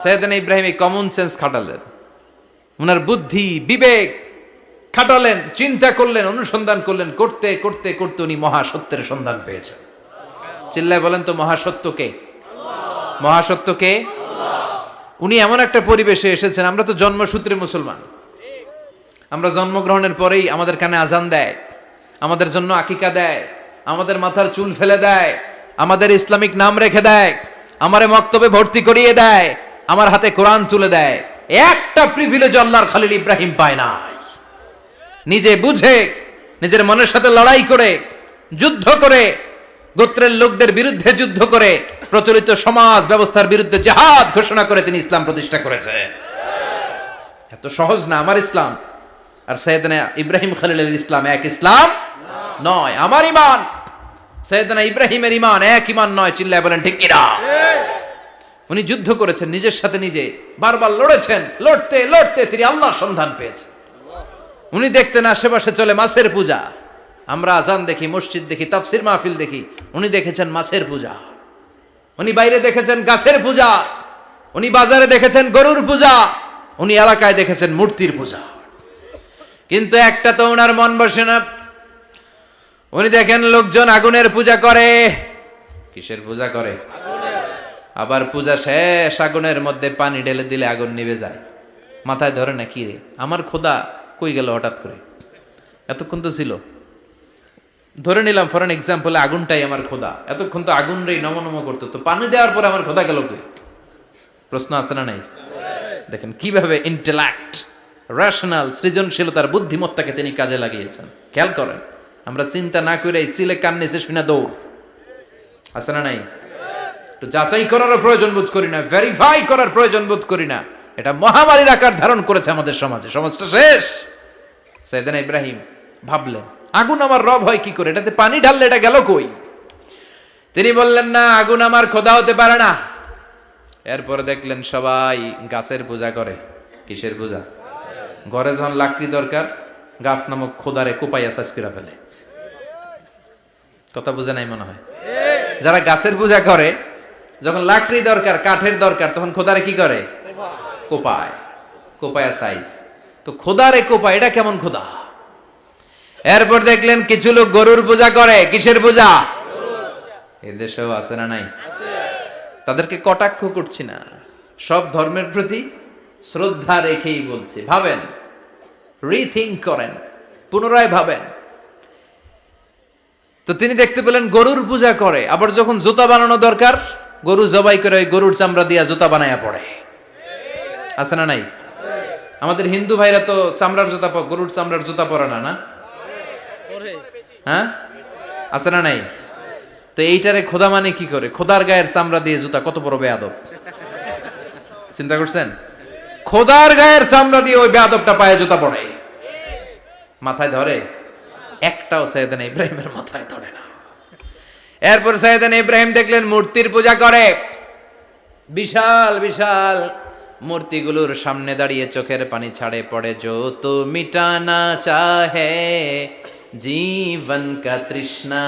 সাইয়েদনা ইব্রাহিম এই common sense খাটালেন, ওনার বুদ্ধি বিবেক খাটালেন, চিন্তা করলেন, অনুসন্ধান করলেন, করতে করতে করতে উনি মহাসত্যের সন্ধান পেয়েছেন। চিল্লায় বলেন তো মহাসত্যকে, মহাসত্যকে। উনি এমন একটা পরিবেশে এসেছেন, আমরা তো জন্মসূত্রে মুসলমান, আমরা জন্মগ্রহণের পরেই আমাদের কানে আজান দেয়, আমাদের জন্য আকিকা দেয়, আমাদের মাথার চুল ফেলে দেয়, আমাদের ইসলামিক নাম রেখে দেয়, আমারে মক্তবে ভর্তি করিয়ে দেয়, আমার হাতে কোরআন তুলে দেয়। একটা প্রিভিলেজ আল্লাহর খলিল ইব্রাহিম পায় নাই। নিজে বুঝে, নিজের মনের সাথে লড়াই করে, যুদ্ধ করে, গোত্রের লোকদের বিরুদ্ধে যুদ্ধ করে, প্রচলিত সমাজ ব্যবস্থার বিরুদ্ধে জিহাদ ঘোষণা করে তিনি ইসলাম প্রতিষ্ঠা করেছে। এত সহজ না আমার ইসলাম আর সাইয়েদনা ইব্রাহিম খলিলের ইসলাম এক ইসলাম নয়। আমার ঈমান সাইয়েদনা ইব্রাহিমের ঈমান এক ঈমান নয়। চিল্লায় বলেন ঠিক কিনা? উনি যুদ্ধ করেছেন, নিজের সাথে নিজে বারবার লড়েছেন, লড়তে লড়তে তিনি আল্লাহর সন্ধান পেয়েছেন। উনি দেখতেন আশেপাশে চলে মাছের পূজা, আমরা আজান দেখি, মসজিদ দেখি, তাফসির মাহফিল দেখি, উনি দেখেছেন মাছের পূজা। উনি বাইরে দেখেছেন গাছের পূজা, উনি বাজারে দেখেছেন গরুর পূজা, উনি এলাকায় দেখেছেন মূর্তির পূজা। কিন্তু একটা তো ওনার মন বসে না। উনি দেখেন লোকজন আগুনের পূজা করে। কিসের পূজা করে? আবার পূজা শেষ, আগুনের মধ্যে পানি ঢেলে দিলে আগুন নিভে যায়। মাথায় ধরে না, কি রে আমার খোদা কই গেল হঠাৎ করে, এতক্ষণ তো ছিল। ধরে নিলাম ফর এন এক্সাম্পল আগুনটাই আমার খোদা, এতক্ষণ তো আগুন রে নম নম করতো, তো পানি দেওয়ার পরে আমার খোদা গেল কই? প্রশ্ন আছে না নাই? দেখেন কিভাবে ইন্টেলেক্ট, রেশনাল, সৃজনশীলতার বুদ্ধিমত্তাকে তিনি কাজে লাগিয়েছেন। খেয়াল করেন, আমরা চিন্তা না করে সিলে কান নিচে শুনে দৌড়, আছে না নাই? তো যাচাই করারও প্রয়োজন বোধ করি না, ভেরিফাই করার প্রয়োজন বোধ করি না। এটা মহামারীর আকার ধারণ করেছে আমাদের সমাজে, সমাজটা শেষ। সাইয়েদনা ইব্রাহিম ভাবলেন আগুন আমার রব হয় কি করে, এটাতে পানি ঢাললে এটা গেল কই? তিনি বললেন না, আগুন আমার খোদা হতে পারে না। এরপরে দেখলেন সবাই গাছের পূজা করে। কিসের পূজা? ঘরে যখন লাকড়ি দরকার, গাছ নামক খোদারে কোপাইয়া সাজ করে ফেলে। কথা বুঝে নাই মনে হয়? যারা গাছের পূজা করে, যখন লাকড়ি দরকার, কাঠের দরকার, তখন খোদারে কি করে? কোপায়, কোপায়া সাইজ। তো খোদারে কোপায়, এটা কেমন খোদা? এরপর দেখলেন কিছু লোক গরুর পূজা করে। কিসের পূজা? এদেশেও আছে না নাই? তাদেরকে কটাক্ষ করছি না, সব ধর্মের প্রতি শ্রদ্ধা রেখেই বলছি। ভাবেন, রিথিঙ্ক করেন, পুনরায় ভাবেন। তো তিনি দেখতে পেলেন গরুর পূজা করে, আবার যখন জুতা বানানো দরকার, গরু জবাই করে গরুর চামড়া দিয়া জুতা বানায়া পড়ে। আছে না নাই? আমাদের হিন্দু ভাইরা তো চামড়ার জুতা, গরুর চামড়ার জুতা পরে না, না? হ্যাঁ, আছে না নাই? তো এইটারে খোদা মানে কি করে? খোদার গায়ের চামড়া দিয়ে জুতা, কত বড় বেয়াদব! চিন্তা করছেন? খোদার গায়ের চামড়া দিয়ে ওই বেয়াদবটা পায়ে জুতা পড়ে। মাথায় ধরে? একটাও সাইয়েদনা ইব্রাহিমের মাথায় ধরে না। এরপর সাইয়েদনা ইব্রাহিম দেখলেন মূর্তির পূজা করে। বিশাল বিশাল মূর্তিগুলোর সামনে দাঁড়িয়ে চোখের পানি ছাড়ে পড়ে। যো তো মিটানা চাহে জীবন কা তৃষ্ণা,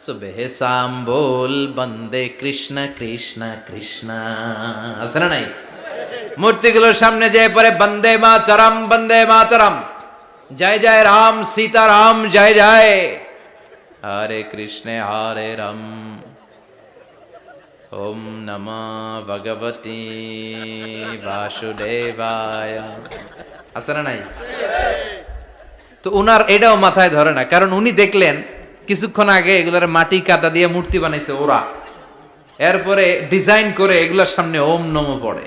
সুবহ শাম বল বন্দে কৃষ্ণ কৃষ্ণ কৃষ্ণ। আছে না নাই? মূর্তিগুলোর সামনে যেয়ে পড়ে বন্দে মাতরম, বন্দে মাতরম, জয় জয় রাম সীতা রাম, জয় জয় হরে কৃষ্ণ হরে রাম, ওম নমঃ ভগবতে বাসুদেবায়। আছে না নাই? তো উনার এটাও মাথায় ধরে না, কারণ উনি দেখলেন কিছুক্ষণ আগে এগুলার মাটি কাদা দিয়ে মূর্তি বানাইছে ওরা, এরপরে ডিজাইন করে এগুলার সামনে ওম নমঃ পড়ে।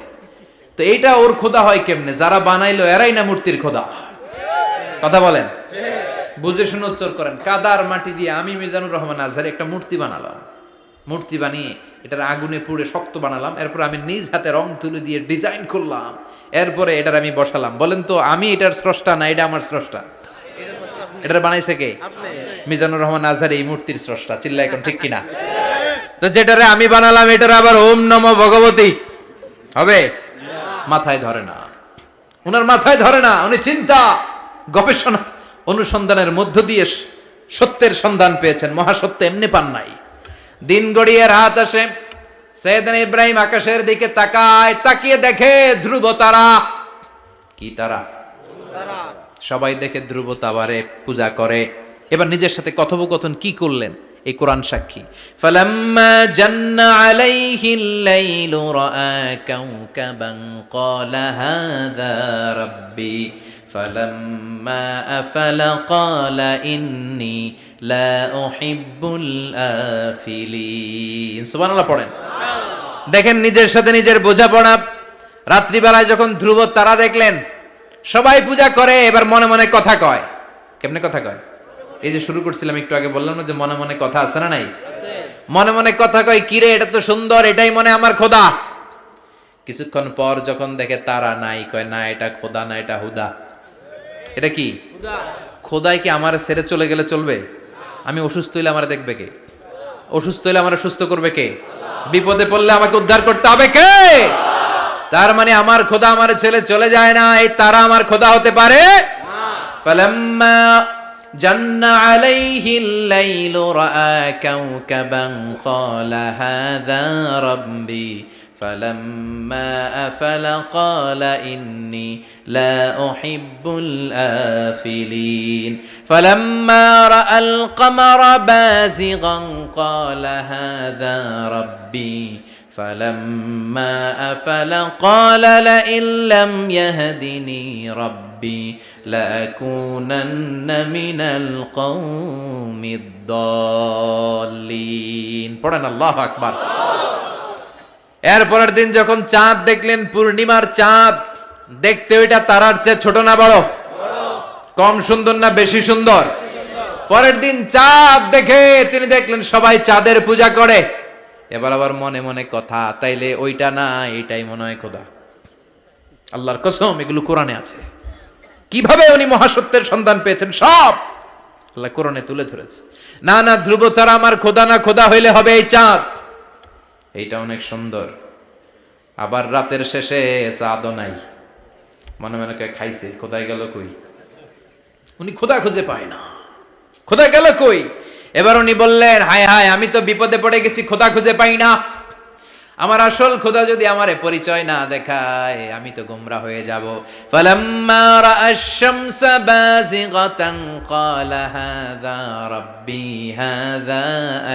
তো এইটা ওর খোদা হয় কেমনে? যারা বানাইলো এরাই না মূর্তির খোদা? কথা বলেন, বুঝে শুনে উত্তর করেন। কাদার মাটি দিয়ে আমি মিজানুর রহমান আজহারি একটা মূর্তি বানালাম, মূর্তি বানিয়ে এটার আগুনে পুড়ে শক্ত বানালাম, এরপর আমি নিজ হাতে রং তুলে দিয়ে ডিজাইন করলাম, এরপরে এটার আমি বসালাম। বলেন তো আমি এটার স্রষ্টা না এটা আমার স্রষ্টা? এটার বানাইছে কে? মিজানুর রহমান আজহারি এই মূর্তির স্রষ্টা। চিল্লা এখন ঠিক কিনা? তো যেটারে আমি বানালাম এটার আবার ওম নমঃ ভগবতী হবে? মাথায় ধরে না, উনার মাথায় ধরে না। উনি চিন্তা, গবেষণা, অনুসন্ধানের মধ্য দিয়ে সত্যের সন্ধান পেয়েছেন। মহাসত্য এমনি পান নাই। দিন গড়িয়ে রাত আসে, সাইয়েদনা ইব্রাহিম আকাশের দিকে তাকায়, তাকিয়ে দেখে ধ্রুব তারা। কি তারা? সবাই দেখে ধ্রুব তারারে পূজা করে। এবার নিজের সাথে কথোপকথন কি করলেন এই কোরআন সাক্ষী। ফালাম্মা জান্না আলাইহিল লাইলু রাআ কাওকাবান ক্বালা হাযা রাব্বি ফালাম্মা আফালা ক্বালা ইন্নী লা উহিব্বুল আফিলিন। সুবহানাল্লাহ পড়েন। দেখেন নিজের সাথে নিজের বোঝাপড়া। রাত্রিবেলায় যখন ধ্রুব তারা দেখলেন সবাই পূজা করে, এবার মনে মনে কথা কয়। কেমনে কথা কয়? এই যে শুরু করছিলাম একটু আগে, বললাম না যে মনে মনে কথা আছে না নাই? মনে মনে কথা কয়, কিরে এটা তো সুন্দর, এটাই মনে আমার খোদা। কিছুক্ষণ পর যখন দেখে তারা নাই, কয় না এটা খোদা না, এটা হুদা। এটা কি খোদাই? কি আমার ছেড়ে চলে গেলে চলবে? আমি অসুস্থ হইলে আমার দেখবে কে? অসুস্থ হইলে আমার সুস্থ করবে কে? বিপদে পড়লে আমাকে উদ্ধার করতে হবে কে? তার মানে আমার খোদা আমার ছেলে চলে যায় না, এই তারা আমার খোদা হতে পারে? ফালাম্মা জান্না আলাইহিল লাইলু রাআ কাওকাবান ক্বালা হাযা রাব্বি ফালাম্মা আফালা ক্বালা ইন্নী লা উহিব্বুল আফিলিন ফালাম্মা রাআল কমারা বাযিগান ক্বালা হাযা রাব্বি فلما أفل قال لئن لم يهدني ربي لأكونن من القوم الضالين পড়েন আল্লাহু আকবার। এরপরের দিন যখন চাঁদ দেখলেন, পূর্ণিমার চাঁদ, দেখতে ওইটা তারার চেয়ে ছোট না বড়? কম সুন্দর না বেশি সুন্দর? পরের দিন চাঁদ দেখে তিনি দেখলেন সবাই চাঁদের পূজা করে। এবার আবার মনে মনে কথা, তাইলে ওইটা না এটাই মনে হয় খোদা। আল্লাহর কসম এগুলো কোরআনে আছে। কিভাবে উনি মহাসত্যের সন্ধান পেয়েছেন সব আল্লাহ কোরআনে তুলে ধরেছে। না না, ধ্রুব তারা আমার খোদা না, খোদা হইলে হবে এই চাঁদ। এইটা অনেক সুন্দর। আবার রাতের শেষে চাঁদও নাই, মনে মনে খাইছে খোদাই গেল কই? উনি খোদা খুঁজে পায় না, খোদা গেল কই? এবার উনি বললেন, হায় হায়, আমি তো বিপদে পড়ে গেছি, খোদা খুঁজে পাই না। আমার আসল খোদা যদি আমারে পরিচয় না দেখায়, আমি তো গোমরাহ হয়ে যাব। ফালাম্মা রাআশ শামসা বাযিগাতান ক্বালা হাযা রাব্বি হাযা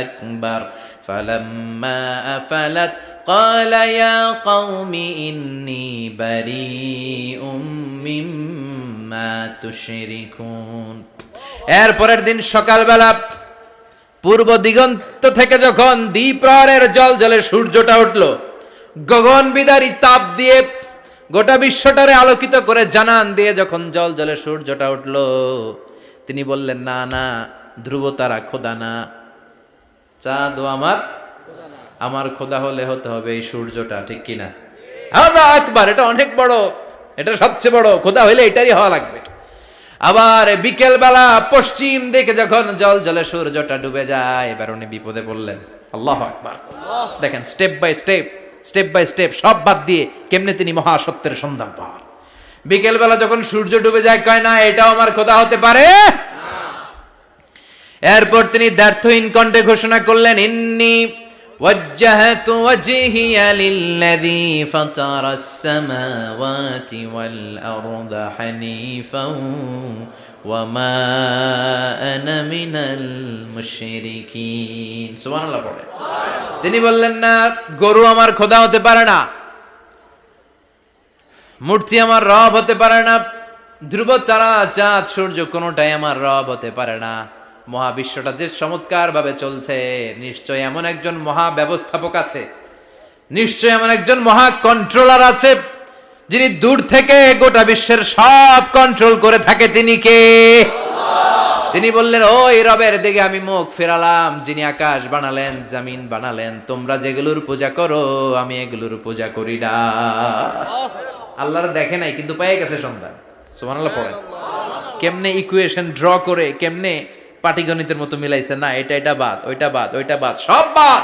আকবার ফালাম্মা আফালাত ক্বালা ইয়া কওমি ইন্নী বারীউম মিম্মা তুশরিকুন। এরপরের দিন সকালবেলা পূর্ব দিগন্ত থেকে যখন দ্বিপ্রহরের জলজলে সূর্যটা উঠল, গগন বিদারী তাপ দিয়ে গোটা বিশ্বটারে আলোকিত করে জানান দিয়ে যখন জলজলে সূর্যটা উঠল, তিনি বললেন, না না, ধ্রুব তারা খোদা না, চাঁদ আমার খোদা হলে হতে হবে এই সূর্যটা, ঠিক কিনা? হাযা আকবার, এটা অনেক বড়, এটা সবচেয়ে বড়, খোদা হইলে এটারই হওয়া লাগবে। আবার বিকেল বেলা পশ্চিম দিকে যখন জল জলে সূর্যটা ডুবে যায়, এবার উনি বিপদে পড়লেন। আল্লাহু আকবার। দেখেন স্টেপ বাই স্টেপ সব বাদ দিয়ে কেমনে তিনি মহাসত্যের সন্ধান পান। বিকেল বেলা যখন সূর্য ডুবে যায়, কয় না এটাও আমার খোদা হতে পারে? এরপর তিনি দ্ব্যর্থহীন কণ্ঠে ঘোষণা করলেন, ইন্নী وجهت وجهي للذي فطر السماوات والأرض حنيفا وما أنا من المشركين। সুবহানাল্লাহ পড়ে। তিনি বললেন, না, গরু আমার খোদা হতে পারে না, মূর্তি আমার রব হতে পারে না, ধ্রুব তারা চাঁদ সূর্য কোনোটাই আমার রব হতে পারে না। মহাবিশ্বটা যে চমৎকার ভাবে চলছে, নিশ্চয় এমন একজন মহা ব্যবস্থাপক আছে, নিশ্চয় এমন একজন মহা কন্ট্রোলার আছে, যিনি দূর থেকে গোটা বিশ্বের সব কন্ট্রোল করে থাকে। তিনি কে? তিনি বললেন, ওই রবের দিকে আমি মুখ ফেরালাম, যিনি আকাশ বানালেন, জমিন বানালেন। তোমরা যেগুলোর পূজা করো আমি এগুলোর পূজা করি না। আল্লাহর দেখে নাই কিন্তু পেয়ে গেছে সন্ধান। সুবহানাল্লাহ পড়েন। কেমনে ইকুয়েশন ড্র করে, কেমনে পাটিগণিতের মতো মিলাইছে, না এটা বাদ, ওইটা বাদ, ওইটা বাদ, সব বাদ।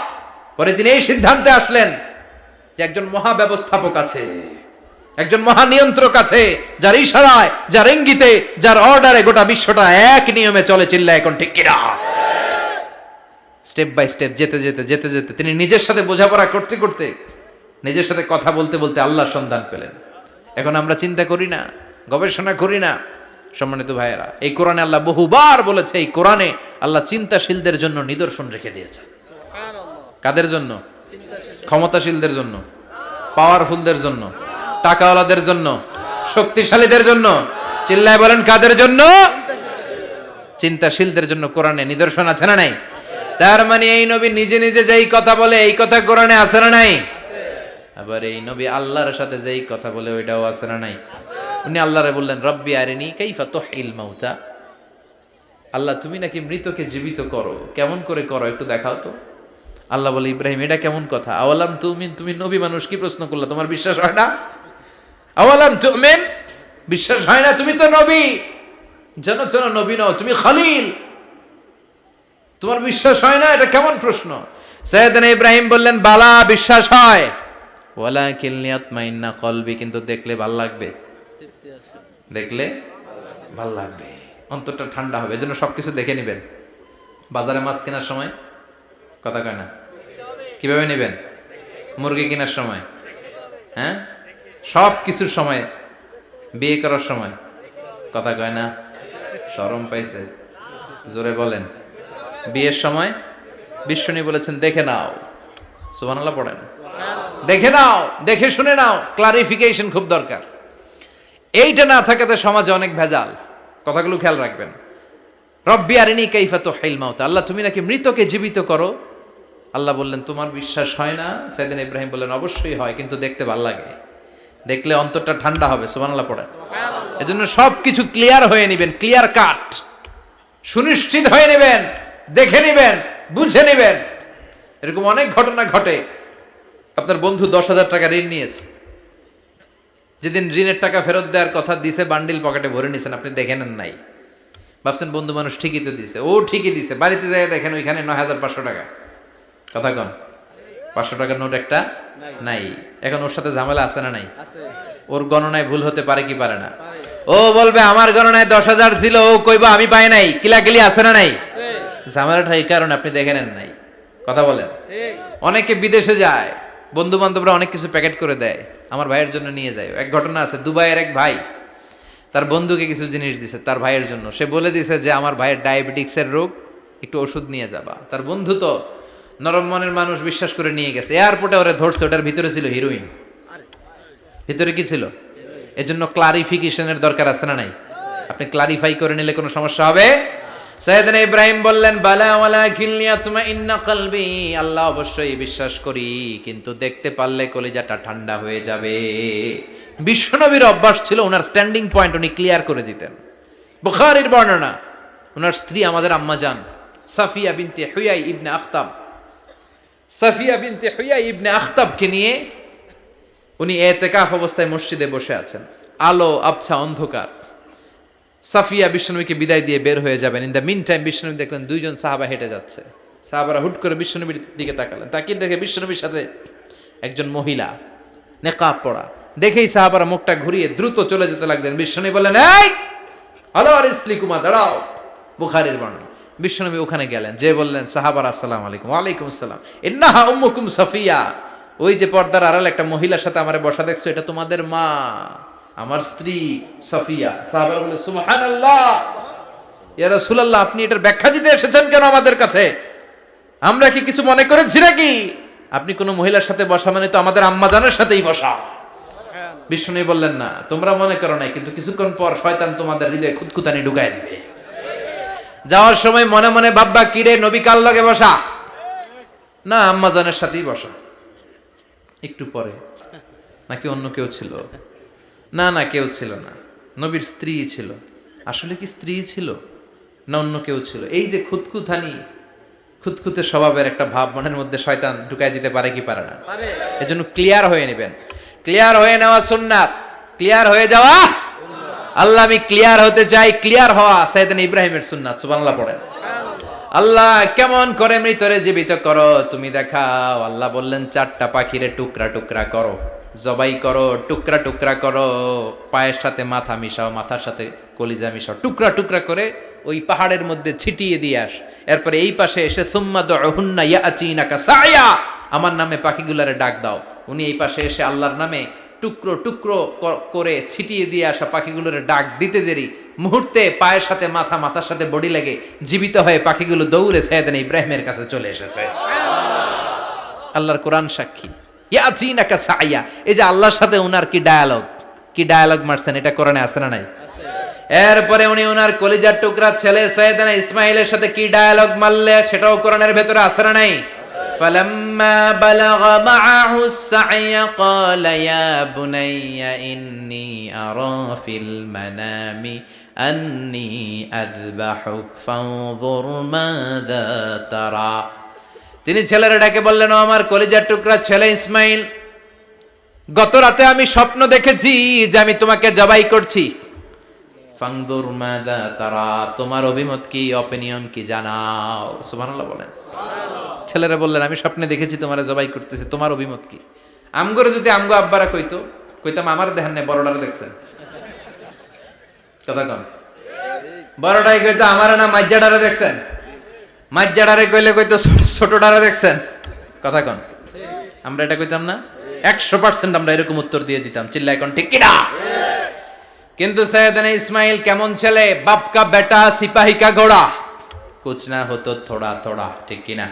পরে তিনি এই সিদ্ধান্তে আসলেন যে একজন মহা ব্যবস্থাপক আছে, একজন মহা নিয়ন্ত্রক আছে, যার ইশারায়, যার ইঙ্গিতে, যার অর্ডারে গোটা বিশ্বটা এক নিয়মে চলে। চিল্লা এখন ঠিক কিনা? স্টেপ বাই স্টেপ যেতে যেতে যেতে যেতে তিনি নিজের সাথে বোঝাপড়া করতে করতে নিজের সাথে কথা বলতে বলতে আল্লাহর সন্ধান পেলেন। এখন আমরা চিন্তা করি না, গবেষণা করি না। সম্মানিত ভাইয়েরা, এই কোরআনে আল্লাহ বহুবার বলেছে, এই কোরআনে আল্লাহ চিন্তাশীলদের জন্য নিদর্শন রেখে দিয়েছে। কাদের জন্য? ক্ষমতাশীলদের জন্য, পাওয়ারফুলদের জন্য, টাকাওয়ালাদের জন্য, শক্তিশালীদের জন্য। চিল্লায় বলেন কাদের জন্য? চিন্তাশীলদের জন্য কোরআনে নিদর্শন আছে না নাই? তার মানে এই নবী নিজে নিজে যেই কথা বলে এই কথা কোরআনে আছে না নাই? আবার এই নবী আল্লাহর সাথে যেই কথা বলে ওইটাও আছে না নাই? উনি আল্লাহরে বললেন, রব্বি আরিনি কাইফা তুহিল মাউতা, আল্লাহ তুমি নাকি মৃতকে জীবিত করো, কেমন করে করো একটু দেখাও তো। আল্লাহ বলে, ইব্রাহিম এটা কেমন কথা? আওয়ালাম তুমিন, তুমি নবী মানুষ কি প্রশ্ন করলা, তোমার বিশ্বাস হয় না? আওয়ালাম তুমিন, বিশ্বাস হয় না? তুমি তো নবী, জানো জানো নবী নও, তুমি খলিল, তোমার বিশ্বাস হয় না? এটা কেমন প্রশ্ন? সাইয়েদনা ইব্রাহিম বললেন, বালা বিশ্বাস হয়, ওয়ালাকিন লিয়াতমাইন্না কলবি, কিন্তু দেখলে ভাল লাগবে, দেখলে ভাল লাগবে, অন্তরটা ঠান্ডা হবে। এজন্য সবকিছু দেখে নেবেন। বাজারে মাছ কেনার সময় কথা কয় না, কিভাবে নেবেন? মুরগি কেনার সময়, হ্যাঁ, সব কিছুর সময়, বিয়ে করার সময় কথা কয় না, শরম পাইছে, জোরে বলেন। বিয়ের সময় বিশ্বনী বলেছেন দেখে নাও, সুবহানাল্লাহ পড়েন, দেখে নাও, দেখে শুনে নাও, ক্লারিফিকেশন খুব দরকার। এইটা না থাকাতে সমাজে অনেক ভেজাল। কথাগুলো খেয়াল রাখবেন। রব্বি আরিনি কাইফা তুহিল মাউতা, আল্লাহ তুমি নাকি মৃতকে জীবিত করো। আল্লাহ বললেন তোমার বিশ্বাস হয় না? সাইয়েদনা ইব্রাহিম বললেন অবশ্যই হয়, কিন্তু দেখতে ভালো লাগে, দেখলে অন্তরটা ঠান্ডা হবে। সুবহানাল্লাহ পড়েন। এজন্য সবকিছু ক্লিয়ার হয়ে নেবেন, ক্লিয়ার কাট, সুনিশ্চিত হয়ে নেবেন, দেখে নেবেন, বুঝে নেবেন। এরকম অনেক ঘটনা ঘটে। আপনার বন্ধু 10,000 টাকা ঋণ নিয়েছে, যেদিন ঋণের টাকা ফেরত দেওয়ার কথা দিছে, বান্ডিল পকেটে ভরে নিয়েছেন, আপনি দেখে নেন নাই, ভাবছেন বন্ধু মানুষ ঠিকই তো দিছে, ও ঠিকই দিছে, বাড়িতে যাই দেখেন ওইখানে 9,500 টাকা। কথা কন, 500 টাকার নোট একটা নাই। এখন ওর সাথে ঝামেলা আছে না নাই? ওর গণনায় ভুল হতে পারে কি পারে না? ও বলবে আমার গণনায় 10,000 ছিল, ও কইবা আমি পাই নাই, কিলাকিলি আছে না নাই? ঝামেলাটা এই কারণে আপনি দেখে নেন নাই। কথা বলেন। অনেকে বিদেশে যায়, বন্ধু বান্ধবরা অনেক কিছু প্যাকেট করে দেয়, আমার ভাইয়ের জন্য নিয়ে যায়। এক ঘটনা আছে, দুবাইয়ের এক ভাই তার বন্ধুকে কিছু জিনিস দিছে তার ভাইয়ের জন্য। সে বলে দিছে যে আমার ভাইয়ের ডায়াবেটিক্সের রোগ, একটু ওষুধ নিয়ে যাবা। তার বন্ধু তো নরম মনের মানুষ, বিশ্বাস করে নিয়ে গেছে। এয়ারপোর্টে ওরা ধরছে, ওটার ভিতরে ছিল হিরোইন। ভিতরে কি ছিল? এজন্য ক্লারিফিকেশনের দরকার আছে না নাই? আপনি ক্লারিফাই করে নিলে কোনো সমস্যা হবে? সাইয়েদনা ইব্রাহিম বললেন বালা ওয়ালাকিন লিয়াতমাইন্না কলবি, আল্লাহ অবশ্যই বিশ্বাস করি, কিন্তু দেখতে পারলে কলিজাটা ঠান্ডা হয়ে যাবে। বিশ্বনবীর অভ্যাস ছিল, ওনার স্ট্যান্ডিং পয়েন্ট উনি ক্লিয়ার করে দিতেন। বুখারীর বর্ণনা, ওনার স্ত্রী আমাদের আম্মা জান সাফিয়া বিনতে হুয়াই ইবনে আখতাব, সাফিয়া বিনতে হুয়াই ইবনে আখতাবকে নিয়ে উনি ইতিকাফ অবস্থায় মসজিদে বসে আছেন। আলো আবছা অন্ধকার। সাফিয়া বিশ্বনবীকে বিদায় দিয়ে বের হয়ে যাবেন। ইন দ্য মিন টাইম বিশ্বনবী দেখলেন 2 জন সাহাবা হেঁটে যাচ্ছে। সাহাবারা হুট করে বিশ্বনবীর দিকে তাকালেন, তাকিয়ে দেখে বিশ্বনবীর সাথে একজন মহিলা, নেকাব পরা। দেখেই সাহাবারা মুখটা ঘুরিয়ে দ্রুত চলে যেতে লাগলেন। বিশ্বনবী বললেন, এই হ্যালো আরিসলিকুমা, দাঁড়াও। বুখারীর বর্ণনা। বিশ্বনবী ওখানে গেলেন, যে বললেন সাহাবারা আসসালামু আলাইকুম। ওয়ালাইকুম আসসালাম। ইন্নাহা উম্মুকুম সাফিয়া, ওই যে পর্দার আড়ালে একটা মহিলার সাথে আমারে বসা দেখছো, এটা তোমাদের মা, আমার স্ত্রী সাফিয়া। সাহাবারা বলে সুবহানাল্লাহ, ইয়া রাসূলুল্লাহ, আপনি এটার ব্যাখ্যা দিতে এসেছেন কেন আমাদের কাছে? আমরা কি কিছু মনে করেছি নাকি? আপনি কোন মহিলার সাথে বসা মানে তো আমাদের আম্মা জানের সাথেই বসা। বিষ্ণু বললেন না, তোমরা মনে করো নাই, কিন্তু কিছুক্ষণ পর শয়তান তোমাদের হৃদয়ে খুঁতখুঁতানি ঢুকায় দিবে। যাওয়ার সময় মনে মনে ভাববা, কিরে নবী কার লগে বসা? না, আম্মা জানের সাথেই বসা। একটু পরে নাকি অন্য কেউ ছিল? না না, কেউ ছিল না, নবীর স্ত্রী ছিল। আসলে কি স্ত্রী ছিল না অন্য কেউ ছিল? এই যে খুঁতখুঁতানি, খুঁতখুঁতে স্বভাবের একটা ভাব মনের মধ্যে শয়তান ঢুকাই দিতে পারে কি পারে না? এজন্য ক্লিয়ার হয়ে নেবেন। ক্লিয়ার হয়ে নেওয়া সুন্নাত, ক্লিয়ার হয়ে যাওয়া। আল্লাহ আমি ক্লিয়ার হতে চাই, ক্লিয়ার হওয়া সাইয়েদনা ইব্রাহিমের সুন্নাত। সুবহানাল্লাহ পড়েন। আল্লাহ কেমন করে মৃতরে জীবিত করো তুমি দেখাও। আল্লাহ বললেন 4টা পাখিরে টুকরা টুকরা করো। জবাই করো, টুকরা টুকরা করো, পায়ের সাথে মাথা মিশাও, মাথার সাথে কলিজা মিশাও, টুকরা টুকরা করে ওই পাহাড়ের মধ্যে ছিটিয়ে দিয়ে আস। এরপরে এই পাশে এসে সুম্মা দুহুন্না ইয়াতিনাকা সায়া, আমার নামে পাখিগুলারে ডাক দাও। উনি এই পাশে এসে আল্লাহর নামে টুকরো টুকরো করে ছিটিয়ে দিয়ে আসা পাখিগুলোর ডাক দিতে দেরি, মুহূর্তে পায়ের সাথে মাথা, মাথার সাথে বডি লেগে জীবিত হয়ে পাখিগুলো দৌড়ে সাইয়েদনা ইব্রাহিমের কাছে চলে এসেছে। আল্লাহর কোরআন সাক্ষী। ইয়াতিনাকা সায়া, এই যে আল্লাহর সাথে উনার কি ডায়ালগ মারছেন, এটা কোরআনে আছে না নাই? এরপরে উনি ওনার কলিজার টুকরা ছেলে সাইয়েদনা ইসমাইলের সাথে কি ডায়ালগ মারলে, সেটাও কোরআনের ভেতরে আছে না নাই? فلما بلغ معه السعي قال يا بني إني أرى في المنام أني أذبحك فانظر ماذا ترى। তিনি ছেলের ডাকে বললেন, ও আমার কলিজার টুকরা ছেলে ইসমাইল, গত রাতে আমি স্বপ্ন দেখেছি যে আমি তোমাকে জবাই করছি। ফানজুর মাযা তারা, তোমার অভিমত কি, অপিনিয়ন কি জানাও। সুবহানাল্লাহ বলেন। ছেলেরা বললেন, আমি স্বপ্নে দেখেছি তোমারে জবাই করতেছি, তোমার অভিমত কি? আমগরে যদি আমগো আব্বারা কইতাম আমার দেখেন না, বড়ডারে দেখছেন, কথা কন, বড়টাই কইতো আমার না মাজ্জাডারে দেখছেন, মাজ্জাডারে কইলে কইতো ছোটডারে দেখছেন, কথা কন। আমরা এটা কইতাম না? 100% আমরা এরকম উত্তর দিয়ে দিতাম, চিল্লায় কোন ঠিক কিনা? কিন্তু সাইয়েদনা ইসমাইল কেমন ছেলে, বাপ কা বেটা সিপাহী কা ঘোড়া, কুছ না হতো থোড়া থোড়া, ঠিক কিনা?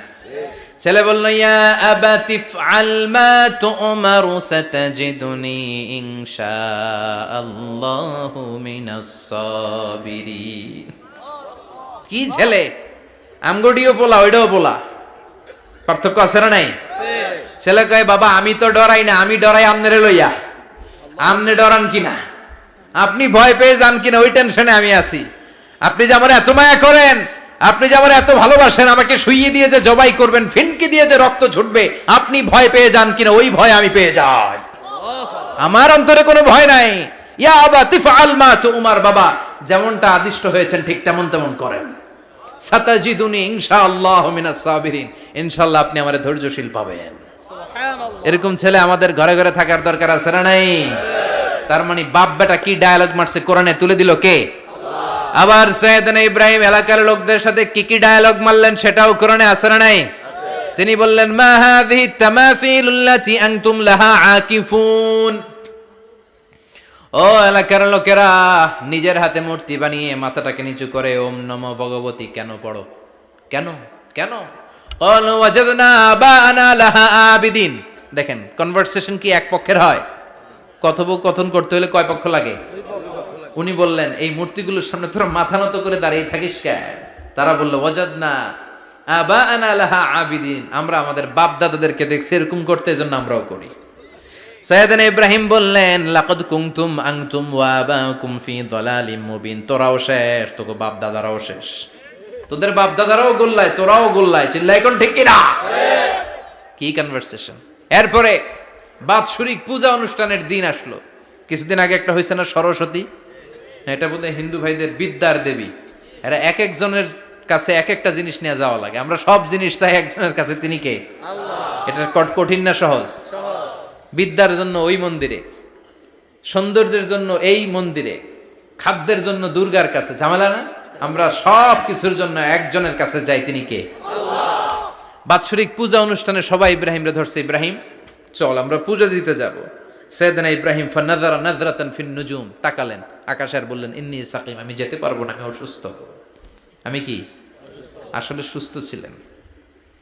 ছেলে বলল, ইয়া আবাতি ফআল মা তুমারু সাতাজিদুনি ইনশাআল্লাহু মিনাস সাবিরিন। কি ছেলে, আমগডিও পোলা ওইটাও পোলা, পার্থক্য আছে না নাই? ছেলে কয়, বাবা আমি তো ডরাই না, আমি ডরাই আমনেরে লইয়া, আমনে ডরান কিনা, আপনি ভয় পেয়ে যান কিনা ওই টেনশনে আমি আছি। আপনি যে আমার এত মায়া করেন, আপনি যে আমার এত ভালোবাসেন, আমাকে শুইয়ে দিয়ে যে জবাই করবেন, ফিনকি দিয়ে যে রক্ত ছুটবে, আপনি ভয় পেয়ে যান কিনা ওই ভয় আমি পেয়ে যাই। আমার অন্তরে কোনো ভয় নাই। ইয়া আবাতি ফাআল মা তুমার, বাবা যেমনটা আদিষ্ট হয়েছেন ঠিক তেমন তেমন করেন। সাতাজিদুনি ইনশাআল্লাহু মিনাস সাবিরিন, ইনশাআল্লাহ আপনি আমারে ধৈর্যশীল পাবেন। সুবহানাল্লাহ। এরকম ছেলে আমাদের ঘরে ঘরে থাকার দরকার আছে না নাই? তার মানে বাপ বেটা কি ডায়ালগ মারছে কোরআনে তুলে দিল কে? আবার সাইয়েদনা ইব্রাহিম এলাকার লোকদের সাথে কি ডায়ালগ মারলেন সেটাও কোরআনে আছে না নাই? তিনি বললেন, মা হাযিহি তামাসিলুল্লাতী আনতুম লাহা আকিফুন। ও এলাকার লোকেরা, নিজের হাতে মূর্তি বানিয়ে মাথাটাকে নিচু করে ওম নমো ভগবতী কেন পড়ো? কেন কেন? ক্বালু ওয়াজাদনা আবানা লাহা আবিদিন। দেখেন কনভারসেশন কি এক পক্ষের হয়? কথোপকথন করতে হলে কয় পক্ষ লাগে? উনি বললেন, এই মূর্তিগুলোর সামনে তোরা মাথা নত করে দাঁড়িয়ে থাকিস কেন? তারা বলল, ওয়াজাদনা আবানা লাহা আবিদিন, আমরা আমাদের বাপ দাদাদেরকে দেখছি এরকম করতে, এজন্য আমরাও করি। সাইয়েদনা ইব্রাহিম বললেন, লাকাদ কুনতুম আনতুম ওয়া আবাকুম ফি দালালিম মুবিন, তোরাও শেষ, তোকে বাপ দাদারাও শেষ, তোদের বাপ দাদারাও গোল্লায়, তোরাও গোল্লায়, চিল্লাই কোন ঠিক কিনা? কি কনভারসেশন। এরপরে বাৎসরিক পূজা অনুষ্ঠানের দিন আসলো। কিছুদিন আগে একটা হয়েছে না সরস্বতী, এটা বোধহয় হিন্দু ভাইদের বিদ্যার দেবী। এরা এক একজনের কাছে এক একটা জিনিস নিয়ে যাওয়া লাগে, আমরা সব জিনিস চাই একজনের কাছে, তিনি কে? আল্লাহ। এটা কঠিন না সহজ? বিদ্যার জন্য ওই মন্দিরে, সৌন্দর্যের জন্য এই মন্দিরে, খাদ্যের জন্য দুর্গার কাছে, ঝামেলা না? আমরা সব কিছুর জন্য একজনের কাছে যাই, তিনি কে? আল্লাহ। বাৎসরিক পূজা অনুষ্ঠানে সবাই ইব্রাহিমরে ধরছে, ইব্রাহিম চল আমরা পূজা দিতে যাব। সাইয়েদনা ইব্রাহিম ফানাযারা নাযরাতান ফিন নুজুম, তাকালেন আকাশে আর বললেন, ইন্নী সাকিম, আমি যেতে পারবো না, আমি অসুস্থ। আমি কি আসলে সুস্থ ছিলেন?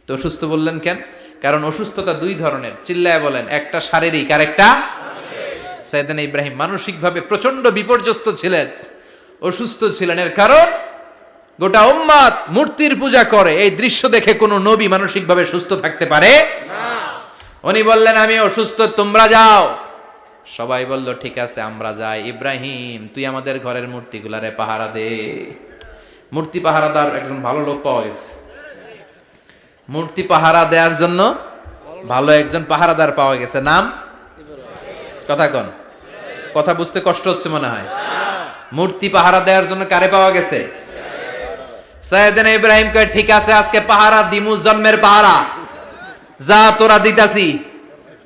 তো অসুস্থ বললেন কেন? কারণ অসুস্থতা দুই ধরনের, চিল্লায় বলেন, একটা শারীরিক আর একটা মানসিক। সাইয়েদনা ইব্রাহিম মানসিকভাবে প্রচন্ড বিপর্যস্ত ছিলেন, অসুস্থ ছিলেন। এর কারণ গোটা উম্মত মূর্তির পূজা করে, এই দৃশ্য দেখে কোনো নবী মানসিকভাবে সুস্থ থাকতে পারে না। উনি বললেন, আমি অসুস্থ, তোমরা যাও। সবাই বলল, ঠিক আছে আমরা যাই। ইব্রাহিম তুই আমাদের ঘরের মূর্তিগুলারে পাহারা দে। মূর্তি পাহারাদার একজন ভালো লোক পাওয়া গেছে, মূর্তি পাহারা দেওয়ার জন্য ভালো একজন পাহারাদার পাওয়া গেছে, নাম? কথা কন, কথা বুঝতে কষ্ট হচ্ছে মনে হয়। মূর্তি পাহারা দেওয়ার জন্য কারে পাওয়া গেছে? সাইয়েদনা ইব্রাহিম কয়, ঠিক আছে আজকে পাহারা দিমু, জন্মের পাহারা, যা তোরা দিতাছি।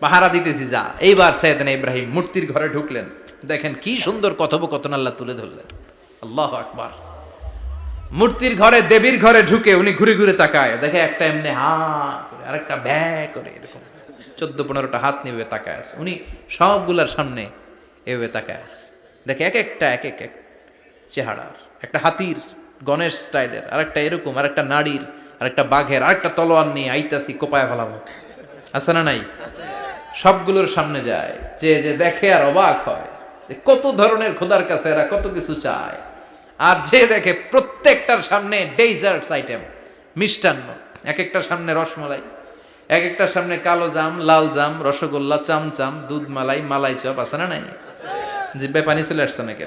পাহারা দিতেছি যা। এইবার সাইয়েদনা ইব্রাহিম মূর্তির ঘরে ঢুকলেন, দেখেন কি সুন্দর কথোপকথন আল্লাহ তুলে ধরলেন। আল্লাহু আকবার। মূর্তির ঘরে, দেবীর ঘরে ঢুকে উনি ঘুরে ঘুরে তাকায়, দেখে একটা এমনি হা করে আরেকটা ব্যা করে, এরকম 14-15টা হাত নিয়ে তাকায় আছে। উনি সবগুলার সামনে এভাবে তাকায় আছে, দেখে এক একটা এক এক চেহারার, একটা হাতির গণেশ স্টাইলের, আরেকটা এরকম, আরেকটা নারীর, আরেকটা বাঘের, আরেকটা তলোয়ার নিয়ে আইতাছি কোপায় ফেলামো, আছে না নাই? সবগুলোর সামনে যায়, যে যে দেখে আর অবাক হয় কত ধরনের খোদার কাছে এরা কত কিছু চায়। আর যে দেখে প্রত্যেকটার সামনে ডেজার্টস আইটেম, মিষ্টান্ন, এক একটার সামনে রসমালাই, এক একটার সামনে কালো জাম, লাল জাম, রসগোল্লা, চামচাম, দুধ মালাই, মালাই চপ, আছে না নাই? জিব্বায় পানি চলে আসছে নাকি?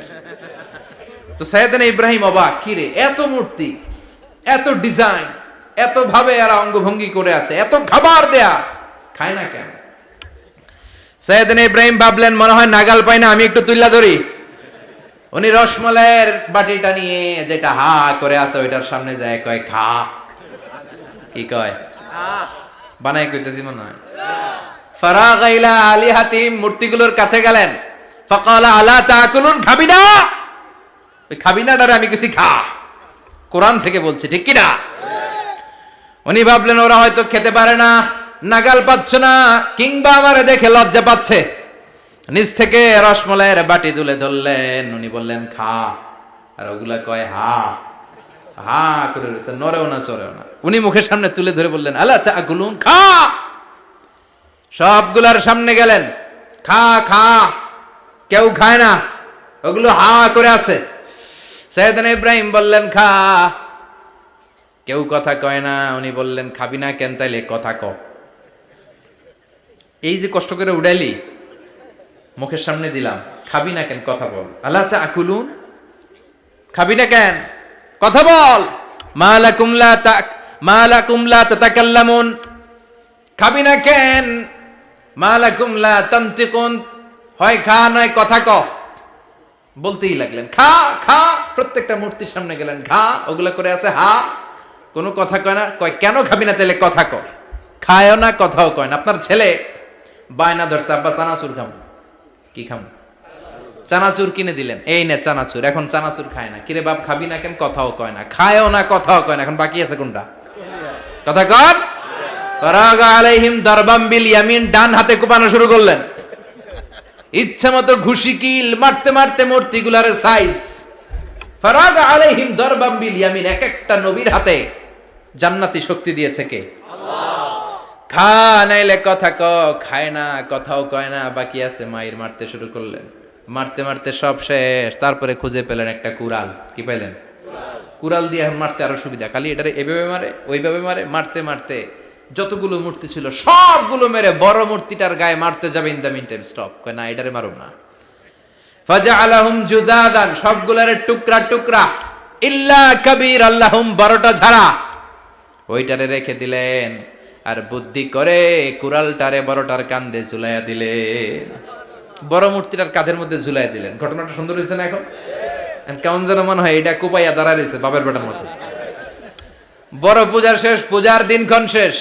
তো সাইয়েদনা ইব্রাহিম অবাক, কিরে এত মূর্তি, এত ডিজাইন, এত ভাবে এরা অঙ্গভঙ্গি করে আছে, এত খাবার দেয়া, খায় না কেন? সাইয়েদনা ইব্রাহিম ভাবলেন মনে হয় নাগাল পাই না, আমি একটু তুল্লা ধরি। উনি রসমালাইয়ের বাটিটা নিয়ে যেটা হা করে আছে ওইটার সামনে যায়, কয় খা। কি কয়? বানাই কইতেছি মনে হয়। ফারাগা ইলা আলিহাতিম, মূর্তিগুলোর কাছে গেলেন। ফাকালা আলা তাকুলুন, খাবি না? ওই খাবি না ডারে আমি কিছু খা, কোরআন থেকে বলছে, ঠিক কি না? উনি ভাবলেন ওরা হয়তো খেতে পারে না, নাগাল পাচ্ছে না, কিংবা আমারে দেখে লজ্জা পাচ্ছে। নিজ থেকে রসমালাইয়ের বাটি তুলে ধরলেন, উনি বললেন খা, আর ওগুলা কয় হা হা করে রয়েছে, নড়েও না চড়েও না। উনি মুখের সামনে তুলে ধরে বললেন আলা তাকুলুন, খা। সবগুলার সামনে গেলেন, খা খা, কেউ খায় না, ওগুলো হা করে আছে। সাইয়েদনা ইব্রাহিম বললেন খা, কেউ কথা কয় না। উনি বললেন খাবি না কেন, তাইলে কথা ক। এই যে কষ্ট করে উড়াইলি, মুখের সামনে দিলাম, খাবি না কেন, কথা বল। আলা তাকুলুন, খাবি না কেন, কথা বল। মালাকুম লা তাতাকাল্লামুন, খাবি না কেন, মালাকুম লা তানতিকুন, হয় খা নয় কথা ক। বলতেই লাগলেন খা খা, প্রত্যেকটা মূর্তির সামনে গেলেন, খা, ওগুলা করে আছে হা, কোনো কথা কয় না। কয় কেন খাবি না, তাহলে কথা ক। খায়ও না, কথাও কয় না। আপনার ছেলে বায়না ধরছে, আব্বা চানাচুর খাম। কি খাম? চানাচুর কিনে দিলেন, এই নে চানাচুর। এখন চানাচুর খায় না, কিরে বাপ খাবি না কেন, কথাও কয় না। খায়ও না, কথাও কয় না, এখন বাকি আছে কোনটা? কথা কর। ফারাগা আলাইহিম দারবাম বিল ইয়ামিন, ডান হাতে কোপানো শুরু করলেন। ইচ্ছা মতো ঘুষি কিল মারতে মারতে মূর্তিগুলার সাইজ। ফারাগা আলাইহিম দারবাম বিল ইয়ামিন, এক একটা নবীর হাতে জান্নাতি শক্তি দিয়েছে কে? আল্লাহ। খা নাইলে কথা ক, খায় না, কথাও কয় না, বাকি আছে। মায়ের মারতে শুরু করলেন, মারতে মারতে সব শেষ। তারপরে খুঁজে পেলেন একটা কুড়াল। কি পাইলেন? কুড়াল দিয়ে এখন মারতে আরো সুবিধা, খালি এটারে এভাবে মারে, ওইভাবে মারে। মারতে মারতে যতগুলো মূর্তি ছিল সবগুলো মেরে বড় মূর্তিটার গায়ে মারতে যাবে, in the meantime stop, কয় না এটারে মারুম না। ফাজআলাহুম জুদাদান, সবগুলারে টুকরা টুকরা, ইল্লা কাবীর আল্লাহুম, বড়টা ছাড়া ওইটারে রেখে দিলেন। আর বুদ্ধি করে কুড়ালটারে বড়টার কাঁধে ঝুলাইয়া দিলেন, বড় মূর্তিটার কাঁধের মধ্যে ঝুলাইয়া দিলেন। ঘটনাটা সুন্দর হয়েছে না? এখন কেমন যেন মনে হয় এটা কোপাইয়া দাঁড়া রয়েছে বাবের বেটার মতো। বড় পূজার শেষ, পূজার দিনক্ষণ শেষ।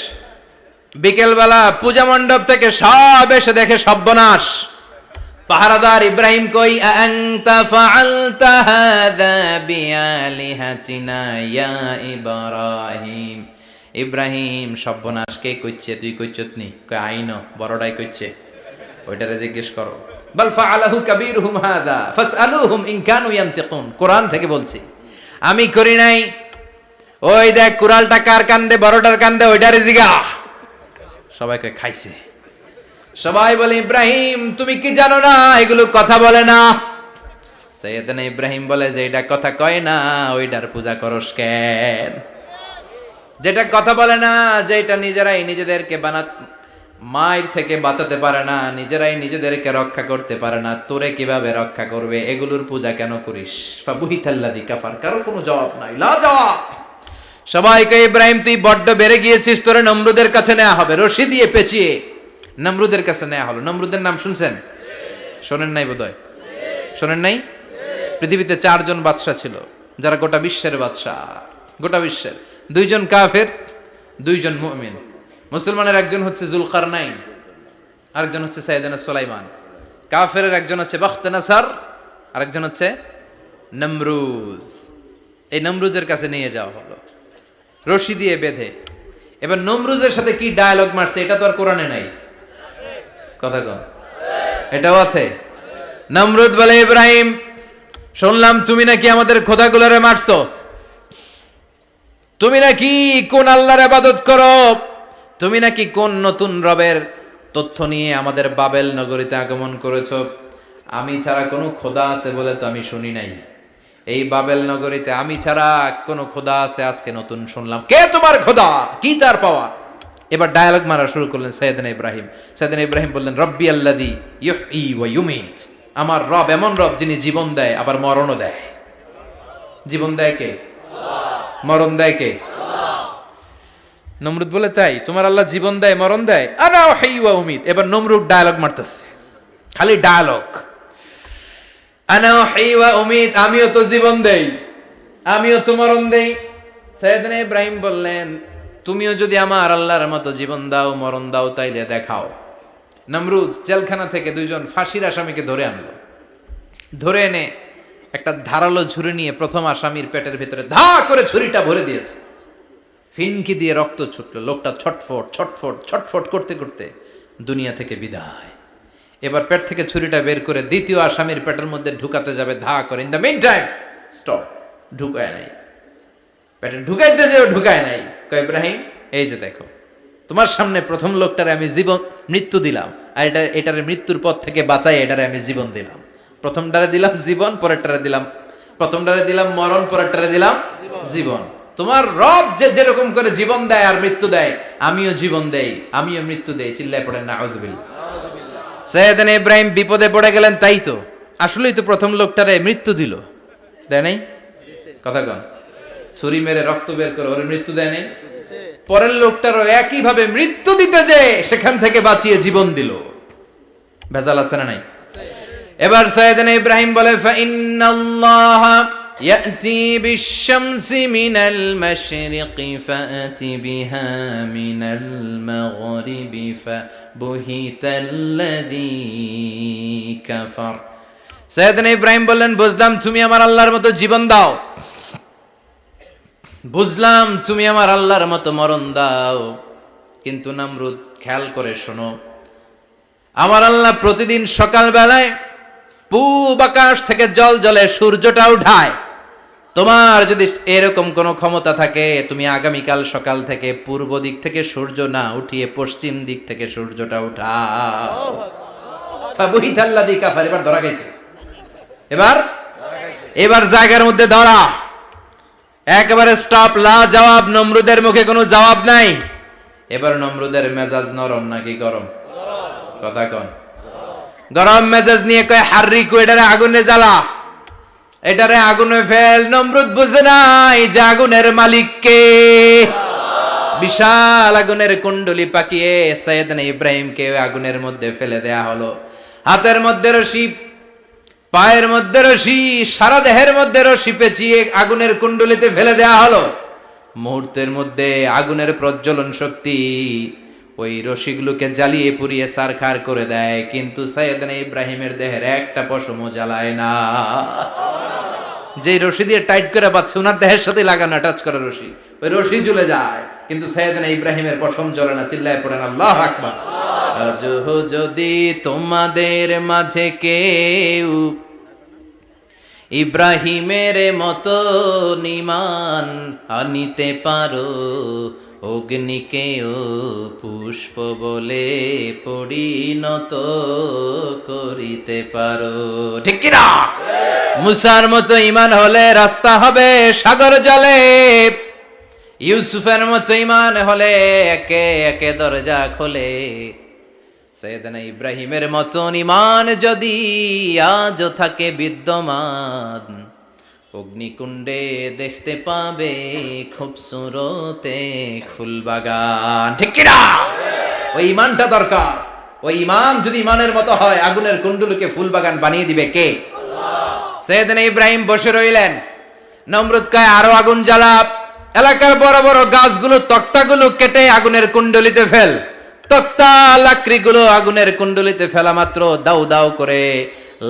বিকেলবেলা পূজা মণ্ডপ থেকে সব এসে দেখে সর্বনাশ। পাহারাদার ইব্রাহিম কই, আনতা ফাআলতা হাযা বিআলিহাতিনা ইয়া ইব্রাহিম। ইব্রাহিম সর্বনাশ কে কইছে? তুই কইছত নি? কই আইনো, বড়টাই কইছে, ওইটারে জিজ্ঞেস করো। বাল ফাআলাহু কাবীরুহুম হাযা ফাসআলুহুম ইন কানু ইয়ানতিকুন, কোরআন থেকে বলছি, আমি করি নাই। ওই দেখ কুড়ালটা কার কান্দে, বড়টার কান্দে, ওইটারে জিগা। সবাই কয় খাইছে। সবাই বলে ইব্রাহিম তুমি কি জানো না এগুলো কথা বলে না? সাইয়েদনা ইব্রাহিম বলে যে এটা কথা কয় না, ওইটার পূজা করস কেন? যেটা কথা বলে না, যেটা নিজেরাই নিজেদেরকে মায়ের থেকে বাঁচাতে পারে না, নিজেরাই নিজেদেরকে রক্ষা করতে পারে না, তোরে কিভাবে রক্ষা করবে? এগুলোর পূজা কেন করিস? ফাবুহিতাল্লাযী কাফার, কারো কোনো জবাব নাই, লা জবাব। সবাইকে ইব্রাহিম তুই বড্ড বেড়ে গিয়েছিস, তোরে নমরুদের কাছে নেওয়া হবে, রশি দিয়ে পেঁচিয়ে নমরুদের কাছে নেওয়া হলো। নমরুদের নাম শুনছেন? শোনেন নাই বোধহয়, শোনেন নাই? পৃথিবীতে 4 জন বাদশা ছিল, যারা গোটা বিশ্বের বাদশা। গোটা বিশ্বের 2 জন কাফের, 2 জন মুমিন। মুসলমানের একজন হচ্ছে জুলকারনাইন, আরেকজন হচ্ছে সাইয়েদনা সুলাইমান। কাফেরের একজন হচ্ছে বাখতানাসার, আরেকজন হচ্ছে নমরুদ। এই নমরুদের কাছে নিয়ে যাওয়া হলো রশি দিয়ে বেঁধে। এবার নমরুদের সাথে কি ডায়ালগ মারছে এটা তো আর কোরআনে নাই, কথা কন, এটাও আছে। নমরুদ বলে, ইব্রাহিম শুনলাম তুমি নাকি আমাদের খোদাগুলোরে মারছো, তুমি নাকি কোন আল্লাহর ইবাদত করো, তুমি নাকি কোন নতুন রবের তথ্য নিয়ে আমাদের বাবেল নগরীতে আগমন করেছো। আমি ছাড়া কোনো খোদা আছে বলে তো আমি শুনি নাই, এই বাবেল নগরীতে আমি ছাড়া কোনো খোদা আছে আজকে নতুন শুনলাম। কে তোমার খোদা, কি তার পাওয়া? এবার ডায়ালগ মারা শুরু করলেন সাইয়েদনা ইব্রাহিম। সাইয়েদনা ইব্রাহিম বললেন, রব্বি আল্লাযী ইউহয়ী ওয়া ইউমীত, আমার রব এমন রব যিনি জীবন দেয় আবার মরণও দেয়। জীবন দেয় কে? মরণ দেয় কে? নমরুদ বলে, তাই তোমার আল্লাহ জীবন দেয় মরণ দেয়? আনা উহয়ী ওয়া উমীত। এবার নমরুদ ডায়ালগ মারতেছে, খালি ডায়ালগ, আনা উহয়ী ওয়া উমীত, আমিও তো জীবন দেই, আমিও তো মরণ দেই। সাইয়েদনা ইব্রাহিম বললেন, তুমিও যদি আমার আল্লাহর মতো জীবন দাও মরণ দাও তাইলে দেখাও। নমরুদ জেলখানা থেকে দুইজন ফাঁসির আসামিকে ধরে আনলো। ধরে এনে একটা ধারালো ছুরি নিয়ে প্রথম আসামির পেটের ভিতরে ধা করে ছুরিটা ভরে দিয়েছে। ফিনকি দিয়ে রক্ত ছুটলো, লোকটা ছটফট ছটফট ছটফট করতে করতে দুনিয়া থেকে বিদায়। এবার পেট থেকে ছুরিটা বের করে দ্বিতীয় আসামির পেটের মধ্যে ঢুকাতে যাবে ধা করে। In the meantime stop, ঢুকায় নাই, পেটে ঢুকাইতে যে ঢুকায় নাই। কয়, ইব্রাহিম এই যে দেখো, তোমার সামনে প্রথম লোকটারে আমি জীবন মৃত্যু দিলাম, আর এটারে মৃত্যুর পথ থেকে বাঁচাই এটারে আমি জীবন দিলাম। প্রথমটারে দিলাম জীবন, পরেরটারে দিলাম, প্রথমটারে দিলাম মরণ, পরেরটারে দিলাম জীবন। তোমার রব যে যেরকম করে জীবন দেয় আর মৃত্যু দেয়, আমিও জীবন দেই আমিও মৃত্যু দেই। চিল্লায় পড়েন নাউযুবিল্লাহ। সাইয়েদনা ইব্রাহিম বিপদে পড়ে গেলেন। তাই তো, আসলেই তো প্রথম লোকটারে মৃত্যু দিল, দেয় নাই? কথা কন, ছুরি মেরে রক্ত বের করে ওর মৃত্যু দেয় নাই? পরের লোকটারও একই ভাবে মৃত্যু দিতে যে সেখান থেকে বাঁচিয়ে জীবন দিল। ভেজাল আছে না নাই? এবার সাইয়েদনা ইব্রাহিম বলে, ফাইন্নাল্লাহা ইয়াতি বিশ-শামসি মিনাল মাশরিকি ফাআতি বিহা মিনাল মাগরিবি ফাবুহিতাল্লাযী কাফার। সাইয়েদনা ইব্রাহিম বললেন, বুঝলাম তুমি আমার আল্লাহর মতো জীবন দাও, বুঝলাম তুমি আমার আল্লাহর মতো মরণ দাও, কিন্তু নমরুদ খেয়াল করে শোনো, আমার আল্লাহ প্রতিদিন সকাল বেলায় পূব আকাশ থেকে জল জলে সূর্যটা উঠায়। তোমার যদি এরকম কোনো ক্ষমতা থাকে, তুমি আগামীকাল সকাল থেকে পূর্ব দিক থেকে সূর্য না উঠিয়ে পশ্চিম দিক থেকে সূর্যটা উঠাও। ফাবুহিতাল্লাযী কাফার। এবার ধরা গেছে, এবার জায়গার মধ্যে ধরা, একেবারে স্টপ, লা জবাব। নমরুদের মুখে কোনো জবাব নাই। এবার নমরুদের মেজাজ নরম নাকি গরম? কথা কন। গরম মেজাজ নিয়ে কয়, হাররিকু, এটারে আগুনে জ্বালা, এটারে আগুনে ফেল। নমরুদ বুঝে নাই যে আগুনের মালিক কে। বিশাল আগুনের কুণ্ডলি পাকিয়ে সাইয়েদনা ইব্রাহিমকে আগুনের মধ্যে ফেলে দেয়া হলো। হাতের মধ্যে রশি, পায়ের মধ্যে রশি, সারা দেহের মধ্যে রশি পেঁচিয়ে আগুনের কুণ্ডলিতে ফেলে দেয়া হলো। মুহূর্তের মধ্যে আগুনের প্রজ্বলন শক্তি ওই রশিগুলোকে জ্বালিয়ে পুড়িয়ে সারখার করে দেয়, কিন্তু সাইয়েদনা ইব্রাহিমের দেহের একটা পশমও জ্বালায় না। যে রশি দিয়ে টাইট করে বাঁধছে, ওনার দেহের সাথে লাগানো টাচ করা রশি, ওই রশি জ্বলে যায়, কিন্তু সাইয়েদনা ইব্রাহিমের পশম জ্বলে না। চিল্লায় পড়েন আল্লাহু আকবার। আজ যদি তোমাদের মাঝে কেউ ইব্রাহিমের মতো ঈমান আনিতে পারো, অগ্নিকেও পুষ্প বলে পরিণত করিতে পারো, ঠিক কি না? মুসার মতো ঈমান হলে রাস্তা হবে সাগর জলে, ইউসুফের মতো ঈমান হলে একে একে দরজা খোলে। সাইয়েদনা ইব্রাহিমের মতন ঈমান যদি আজও থাকে বিদ্যমান, অগ্নিকুণ্ডে দেখতে পাবে খুবসুরত এক ফুলবাগান, ঠিক কি না? ওই ঈমানটা দরকার। ওই ঈমান যদি ঈমানের মতো হয়, আগুনের কুণ্ডুলকে ফুলবাগান বানিয়ে দিবে কে? আল্লাহ। সাইয়েদনা ইব্রাহিম বসে রইলেন। নমরুদ কয়, আরো আগুন জ্বালা, এলাকার বড় বড় গাছগুলো তক্তাগুলো কেটে আগুনের কুণ্ডলিতে ফেল। তক্তা লাকড়িগুলো আগুনের কুণ্ডলিতে ফেলা মাত্র দাউ দাউ করে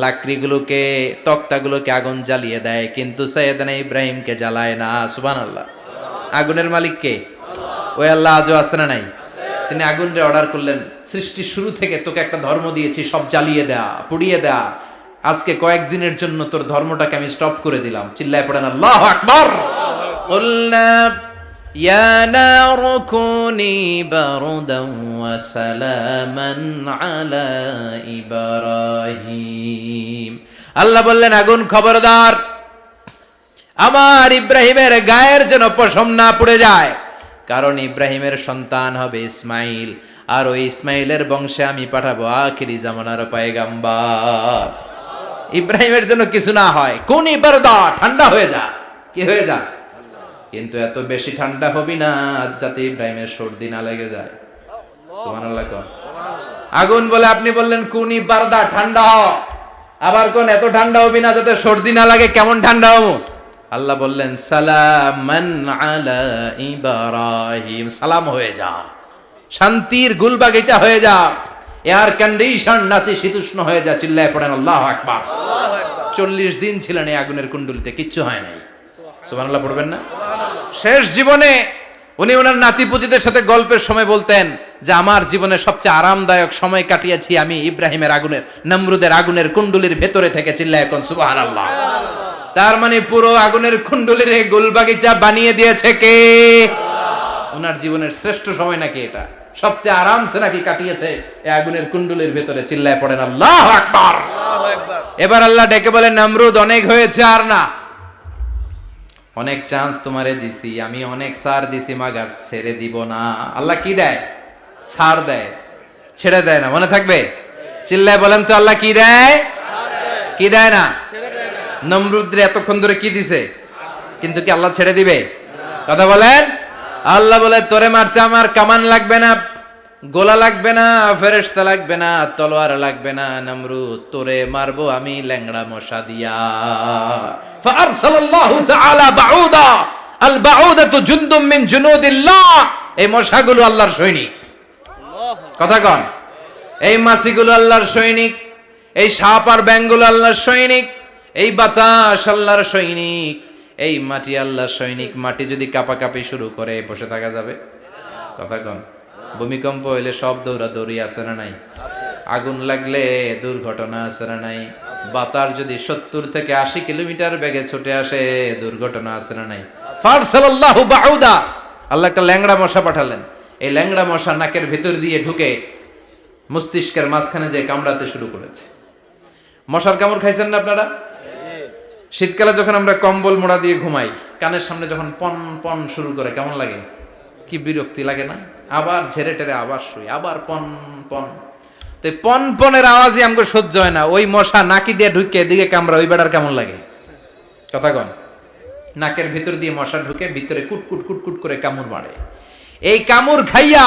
লাকড়িগুলোকে তক্তাগুলোকে আগুন জ্বালিয়ে দেয়, কিন্তু সাইয়েদনা ইব্রাহিমকে জ্বালায় না। সুবহানাল্লাহ। আগুনের মালিক কে? ওই আল্লাহ আজও আছে না নাই? তিনি আগুনরে অর্ডার করলেন, সৃষ্টির শুরু থেকে তোকে একটা ধর্ম দিয়েছি, সব জ্বালিয়ে দেয়া, পুড়িয়ে দেয়া, আজকে কয়েকদিনের জন্য তোর ধর্মটাকে আমি স্টপ করে দিলাম। চিল্লায় পড়েন আল্লাহু আকবার। কুলনা ইয়া নারু কুনি বারদান ওয়া সালামান আলা ইব্রাহিম। আল্লাহ বললেন, আগুন খবরদার, আমার ইব্রাহিমের গায়ের যেন পশম না পুড়ে যায়, কারণ ইব্রাহিমের সন্তান হবে ইসমাইল, আর ওই ইসমাইলের বংশে আমি পাঠাবো আখিরি জামানার পয়গাম্বর। ইব্রাহিমের জন্য কিছু না হয়, কোন বারদা, ঠান্ডা হয়ে যা। কি হয়ে যা? কিন্তু এত বেশি ঠান্ডা হবি না যাতে ইব্রাহিমের সর্দি না লেগে যায়। সুবহানাল্লাহ। আগুন বলে, আপনি বললেন কোনি বারদা, ঠান্ডা হ, আবার কোন এত ঠান্ডা হবি না যাতে সর্দি না লাগে। কেমন ঠান্ডা হবো? আল্লাহ বললেন সালামান আলা ইব্রাহিম, সালাম হয়ে যা, শান্তির গুলবাগিচা হয়ে যা, এয়ার কন্ডিশন নাতিশীতোষ্ণ হয়ে যা। চিল্লায় পড়েন আল্লাহু আকবার। 40 দিন ছিলেন এই আগুনের কুণ্ডলিতে, কিচ্ছু হয় নাই। সুবহানাল্লাহ পড়বেন না? শেষ জীবনে উনি ওনার নাতিপুতিদের সাথে গল্পের সময় বলতেন যে আমার জীবনে সবচেয়ে আরামদায়ক সময় কাটিয়েছি আমি ইব্রাহিমের আগুনের, নমরুদের আগুনের কুণ্ডলির ভেতরে থেকে। চিল্লায় এখন সুবহানাল্লাহ। তার মানে পুরো আগুনের কুণ্ডলির গোলবাগিচা বানিয়ে দিয়েছে কে? ওনার জীবনের শ্রেষ্ঠ সময় নাকি এটা, সবচেয়ে আরামসে নাকি কাটিয়েছে এই আগুনের কুণ্ডলির ভেতরে। চিল্লায় পড়েন আল্লাহু আকবার। এবার আল্লাহ ডেকে বলেন, নমরুদ অনেক হয়েছে, আর না, অনেক চান্স তোমারে দিছি আমি, অনেক ছাড় দিছি, মাগার ছেড়ে দিব না। আল্লাহ কি দেয়? ছাড় দেয়, ছেড়ে দেয় না। মনে থাকবে? চিল্লায় বলেন তো, আল্লাহ কি দেয়? কি দেয় না? নমরুদরে এতক্ষণ ধরে কি দিছে, কিন্তু কি আল্লাহ ছেড়ে দিবে? কথা বলেন। আল্লাহ বলে, তোরে মারতে আমার কামান লাগবে না, গোলা লাগবে না, ফেরেশতা লাগবে না, তলোয়ার লাগবে না, নমরুদ তোরে মারবো আমি ল্যাংড়া মশা দিয়া। ফারসালাল্লাহু তাআলা বাউদা, আল বাউদাতু জুনদুম মিন জুনুদিল্লাহ। এই মশাগুলো আল্লাহর সৈনিক। কথা কন। এই মাছিগুলো আল্লাহর সৈনিক, এই সাপ আর ব্যাঙগুলো আল্লাহর সৈনিক, এই বাতাস আল্লাহর সৈনিক, এই মাটি আল্লাহর সৈনিক। মাটি যদি কাঁপাকাঁপি শুরু করে, বসে থাকা যাবে? কথা কন। ভূমিকম্প হইলে সব দৌড়াদৌড়ি আছে না নাই? আগুন লাগলে দুর্ঘটনা আছে না নাই? বাতাস যদি 70 থেকে 80 কিলোমিটার বেগে ছুটে আসে, দুর্ঘটনা আছে না নাই? ফারসালাল্লাহু বাউদা, আল্লাহ একটা ল্যাংড়া মশা পাঠালেন। এই ল্যাংড়া মশা নাকের ভিতর দিয়ে ঢুকে মস্তিষ্কের মাঝখানে যে কামড়াতে শুরু করেছে। মশার কামড় খাইছেন না আপনারা? শীতকালে যখন আমরা কম্বল মোড়া দিয়ে ঘুমাই, কানের সামনে যখন পন পন শুরু করে, কেমন লাগে? কি বিরক্তি লাগে না? আবার ঝেড়ে টেরে আবার শুই, আবার পন পন। তো পন পনের আওয়াজই আমাকে সহ্য হয় না। ওই মশা নাকি দিয়ে ঢুকে এদিকে কামড়া, ওই বেড়ার কেমন লাগে? কথা কন। নাকের ভিতর দিয়ে মশা ঢুকে ভিতরে কুটকুট কুটকুট করে কামড় মারে। এই কামড় খাইয়া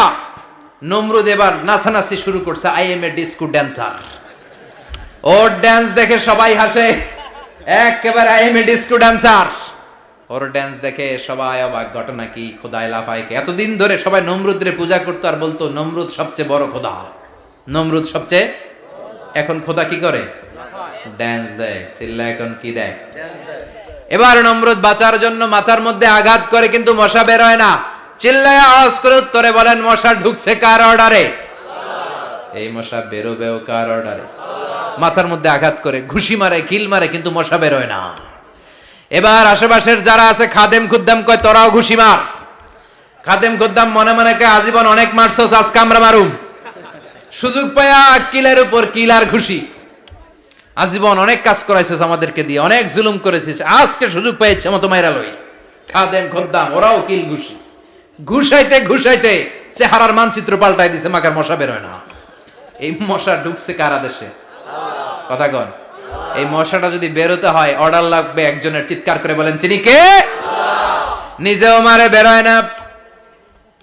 নমরুদ এবার নাচানাচি শুরু করছে। I M A disco dancer. Or dance দেখে সবাই হাসে, একেবারে I M A disco dancer. Or dance দেখে সবাই অবাক। ঘটনা কি? খোদায় লাফায় কে? এতদিন ধরে সবাই নমরুদরে পূজা করতো আর বলতো নমরুদ সবচেয়ে বড় খোদা, নমরুদ সবচেয়ে। এখন খোদা কি করে? ড্যান্স দেয়। চিল্লা এখন কি দেয়? এবার নমরুদ বাঁচার জন্য মাথার মধ্যে আঘাত করে, কিন্তু মশা বের হয় না। চিল্লায় আওয়াজ করে উত্তরে বলেন, মশা ঢুকছে কার অর্ডারে? এই মশা বেরোবেও কার অর্ডারে? মাথার মধ্যে আঘাত করে ঘুষি মারে, কিল মারে, কিন্তু মশা বের হয় না। এবার আশেপাশের যারা আছে খাদেম খুদ্দাম কয়, তোরাও ঘুষি মার। খাদেম খুদ্দাম মনে মনে কয়, আজীবন অনেক মারছস, আজকে আমরা মারুম। সুযোগ পায়া কিলের উপর কিল আর ঘুষি। আজীবন অনেক কাজ করাইছিস আমাদেরকে দিয়ে, অনেক জুলুম করেছিস, আজকে সুযোগ পেয়েছে মতো মাইরা লই। খাদেম খুদ্দাম ওরাও কিল ঘুষি। ঘুষাইতে ঘুষাইতে চেহারার মানচিত্র পাল্টাই দিছে, মাকার মশা বের হয় না। এই মশা ঢুকছে কার আদেশে? কথা কন। এই মশাটা যদি বেরোতে হয়, অর্ডার লাগবে একজনের। চিৎকার করে বলেন, চিনি কে? নিজেও মারে, বেরোয় না।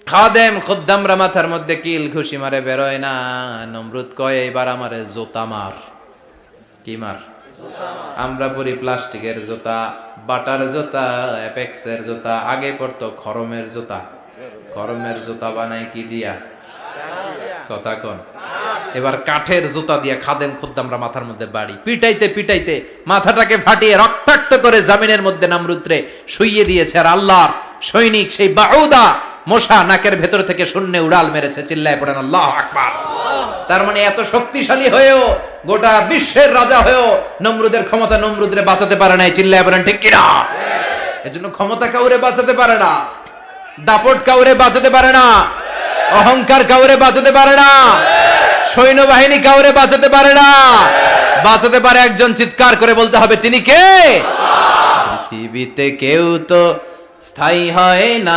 খাদেম খুদ্দামরা মাথার মধ্যে কিল ঘুষি মারে, বেরোয় না। নমরুদ কয়, এবার আমারে জুতা মার। কি মার? আমরা পরি প্লাস্টিকের জুতা, বাটার জুতা, অ্যাপেক্সের জুতা। আগে পড়তো খরমের জুতা। খরমের জুতা বানায় কি দিয়া? কথা কোন। এবার কাঠের জুতা দিয়ে খাদেম খুদ্দামরা মাথার মধ্যে বাড়ি পিটাইতে পিটাইতে মাথাটাকে ফাটিয়ে রক্তাক্ত করে জামিনের মধ্যে নামরুদ্রে শুইয়ে দিয়েছে। আর আল্লাহর সৈনিক সেই বাউদা মশা নাকের ভেতর থেকে শূন্যে উড়াল মেরেছে। চিল্লায় পড়েন আল্লাহু আকবার। তার মানে এত শক্তিশালী হয়েও, গোটা বিশ্বের রাজা হয়েও নমরুদের ক্ষমতা নমরুদরে বাঁচাতে পারে নাই। চিল্লায় পড়েন ঠিক কিনা? এজন্য ক্ষমতা কাউরে বাঁচাতে পারে না, দাপট কাউরে বাঁচাতে পারে না, অহংকার কাউরে বাঁচাতে পারে না, সৈন্যবাহিনী কাউরে বাঁচাতে পারে না। বাঁচাতে পারে একজন, চিৎকার করে বলতে হবে তিনি কে? পৃথিবীতে কেউ তো স্থায়ী হয় না।